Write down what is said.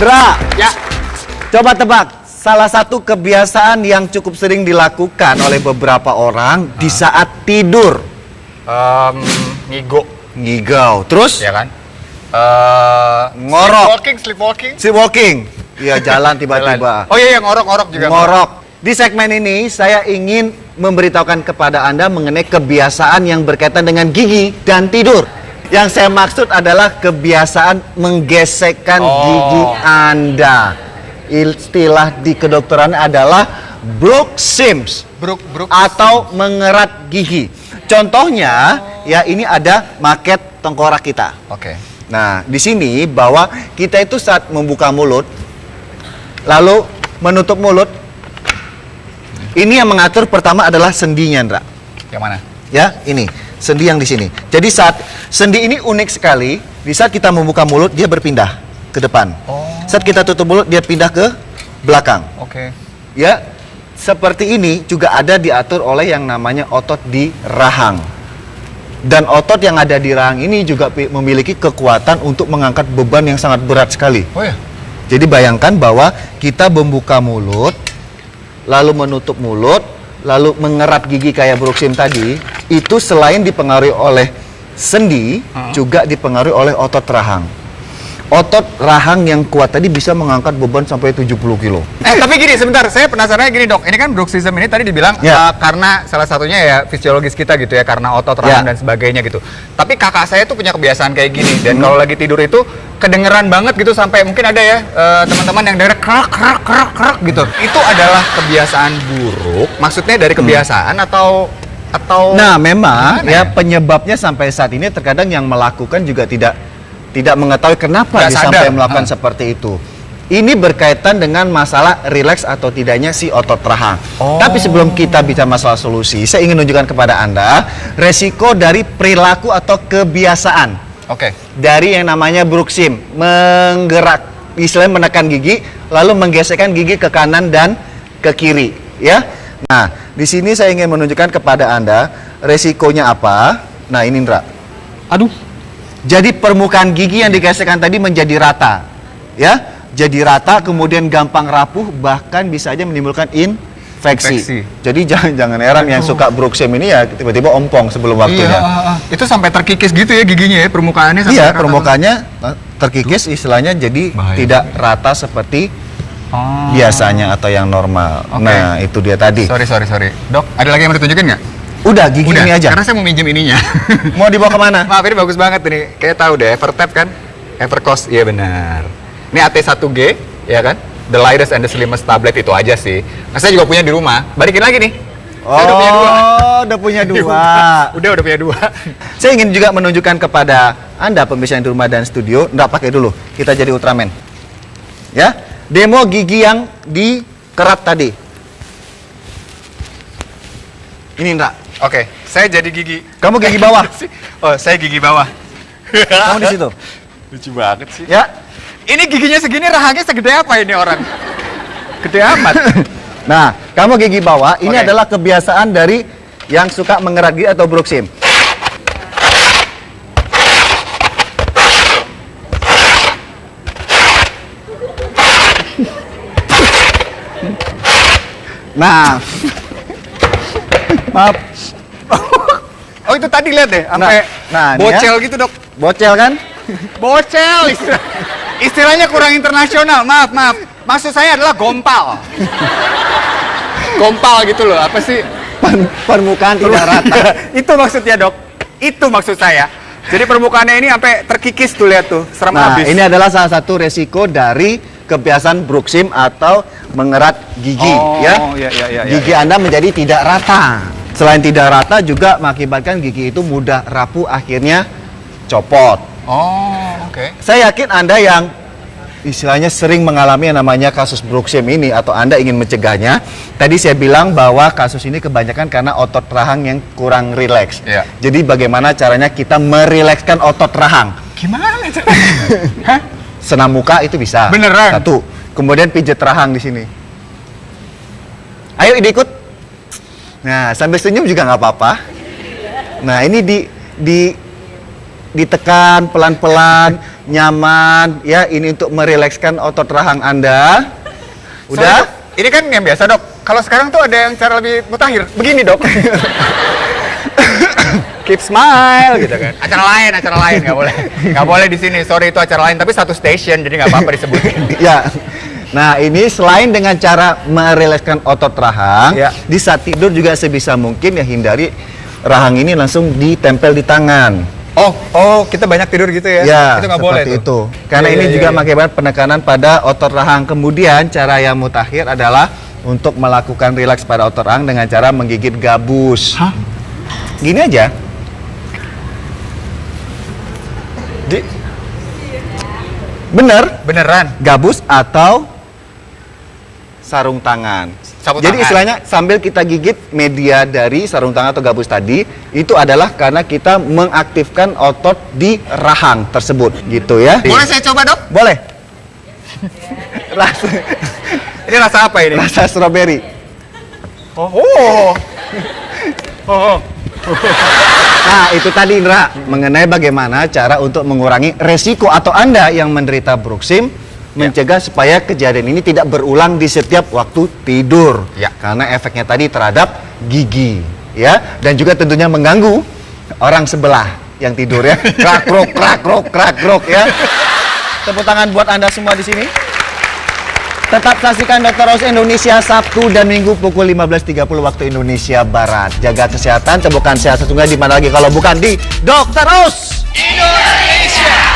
Dra, Ya. coba tebak. Salah satu kebiasaan yang cukup sering dilakukan oleh beberapa orang di saat tidur. Ngigo. Ngigau. Terus? Ya kan? Ngorok. Sleepwalking. Sleepwalking. Iya, jalan tiba-tiba. Oh iya, ngorok juga. Ngorok. Di segmen ini saya ingin memberitahukan kepada Anda mengenai kebiasaan yang berkaitan dengan gigi dan tidur. Yang saya maksud adalah kebiasaan menggesekkan gigi Anda. Istilah di kedokteran adalah bruxisms atau mengerat gigi. Contohnya, ya ini ada maket tengkorak kita. Oke. Nah, di sini bahwa kita itu saat membuka mulut, lalu menutup mulut, ini yang mengatur pertama adalah sendinya, Ndra. Yang mana? Ya, ini sendi yang di sini. Jadi saat sendi ini unik sekali, di saat kita membuka mulut dia berpindah ke depan. Saat kita tutup mulut dia pindah ke belakang. Oke. Ya, seperti ini juga ada diatur oleh yang namanya otot di rahang. Dan otot yang ada di rahang ini juga memiliki kekuatan untuk mengangkat beban yang sangat berat sekali. Oh ya. Jadi bayangkan bahwa kita membuka mulut, lalu menutup mulut, lalu mengerat gigi kayak bruxisms tadi, itu selain dipengaruhi oleh sendi, juga dipengaruhi oleh otot rahang. Otot rahang yang kuat tadi bisa mengangkat beban sampai 70 kilo. Tapi gini, sebentar, saya penasarannya gini dok. Ini kan bruxism ini tadi dibilang karena salah satunya ya fisiologis kita gitu ya, karena otot rahang dan sebagainya gitu. Tapi kakak saya tuh punya kebiasaan kayak gini, dan kalau lagi tidur itu kedengeran banget gitu, sampai mungkin ada ya teman-teman yang denger kerak gitu. Itu adalah kebiasaan buruk, maksudnya dari kebiasaan atau Nah, memang ya penyebabnya sampai saat ini terkadang yang melakukan juga tidak mengetahui kenapa dia sampai melakukan seperti itu. Ini berkaitan dengan masalah rileks atau tidaknya si otot rahang. Tapi sebelum kita bicara masalah solusi, saya ingin menunjukkan kepada Anda resiko dari perilaku atau kebiasaan. Dari yang namanya bruxisms, menggerak, istilahnya menekan gigi, lalu menggesekkan gigi ke kanan dan ke kiri, ya. Nah, di sini saya ingin menunjukkan kepada Anda resikonya apa. Nah, ini Indra. Aduh. Jadi permukaan gigi yang digesekkan tadi menjadi rata, ya, jadi rata, kemudian gampang rapuh, bahkan bisa aja menimbulkan infeksi. Jadi jangan heran yang suka bruxisms ini ya tiba-tiba ompong sebelum waktunya. Itu sampai terkikis gitu ya giginya ya, permukaannya. Iya, permukaannya terkikis, istilahnya jadi tidak rata seperti biasanya atau yang normal. Nah, itu dia tadi. Sorry. Dok, ada lagi yang mau ditunjukin nggak? Udah, gigi ini aja. Karena saya mau minjem ininya. Mau dibawa kemana? Maaf, ini bagus banget ini. Kayak tahu deh, Evertap kan? Evercost, iya benar. Ini AT1G, ya kan? The lightest and the slimmest tablet, itu aja sih. Nah, saya juga punya di rumah. Balikin lagi nih. Saya udah punya dua. Udah punya dua. Udah punya dua. Saya ingin juga menunjukkan kepada Anda pemirsa yang di rumah dan studio, nggak pakai dulu. Kita jadi Ultraman. Ya, demo gigi yang dikerat tadi. Ini Indra. Oke, saya jadi gigi. Kamu gigi bawah. Oh, saya gigi bawah. Kamu di situ. Lucu banget sih. Ya. Ini giginya segini, rahangnya segede apa ini orang? Gede amat. Nah, kamu gigi bawah. Ini adalah kebiasaan dari yang suka mengerat gigi atau bruxisms. Nah, maaf. Oh, itu tadi lihat deh, sampai bocel gitu dok. Bocel kan? Bocel, istilahnya kurang internasional. Maaf. Maksud saya adalah gompal. Gompal gitu loh, apa sih? Permukaan tidak rata. Itu maksudnya dok. Itu maksud saya. Jadi permukaannya ini sampai terkikis tuh, lihat tuh, serem habis. Ini adalah salah satu resiko dari kebiasaan bruxisms atau mengerat gigi, ya. Gigi Anda menjadi tidak rata. Selain tidak rata juga mengakibatkan gigi itu mudah rapuh, akhirnya copot. Saya yakin Anda yang istilahnya sering mengalami yang namanya kasus bruxisms ini atau Anda ingin mencegahnya. Tadi saya bilang bahwa kasus ini kebanyakan karena otot rahang yang kurang rileks. Jadi bagaimana caranya kita merilekskan otot rahang? Gimana caranya? Senam muka itu bisa. Beneran? Satu. Kemudian pijat rahang di sini. Ayo ikut. Nah, sambil senyum juga nggak apa-apa. Nah, ini ditekan pelan-pelan. nyaman, ya ini untuk merilekskan otot rahang Anda. Sorry, Udah? Dok. Ini kan yang biasa dok. Kalau sekarang tuh ada yang cara lebih mutakhir. Begini dok. Keep smile gitu kan. Acara lain nggak boleh di sini. Sorry itu acara lain, tapi satu station jadi nggak apa-apa disebutin. Ya. Nah ini selain dengan cara merilekskan otot rahang, Ya. di saat tidur juga sebisa mungkin ya hindari rahang ini langsung ditempel di tangan. Oh, kita banyak tidur gitu ya? Ya, Itu nggak boleh seperti tuh. itu. Karena Iya, ini iya, juga iya. mengakibatkan penekanan pada otot rahang. Kemudian cara yang mutakhir adalah untuk melakukan rileks pada otot rahang dengan cara menggigit gabus. Hah? Gini aja. Beneran? Gabus atau sarung tangan. Sapu Jadi tangan. istilahnya sambil kita gigit media dari sarung tangan atau gabus tadi, itu adalah karena kita mengaktifkan otot di rahang tersebut, gitu ya. Boleh saya coba dok? Boleh. Rasa, Ini rasa apa ini? rasa strawberry. Oh. Nah, itu tadi Indra mengenai bagaimana cara untuk mengurangi resiko atau Anda yang menderita bruxism mencegah supaya kejadian ini tidak berulang di setiap waktu tidur. Ya. Karena efeknya tadi terhadap gigi, ya, dan juga tentunya mengganggu orang sebelah yang tidur ya. Krak krok ya. Tepuk tangan buat Anda semua di sini. Tetap saksikan Dr. Rose Indonesia Sabtu dan Minggu pukul 15.30 waktu Indonesia Barat. Jaga kesehatan, temukan sehat sesungguhnya di mana lagi kalau bukan di Dr. Rose Indonesia.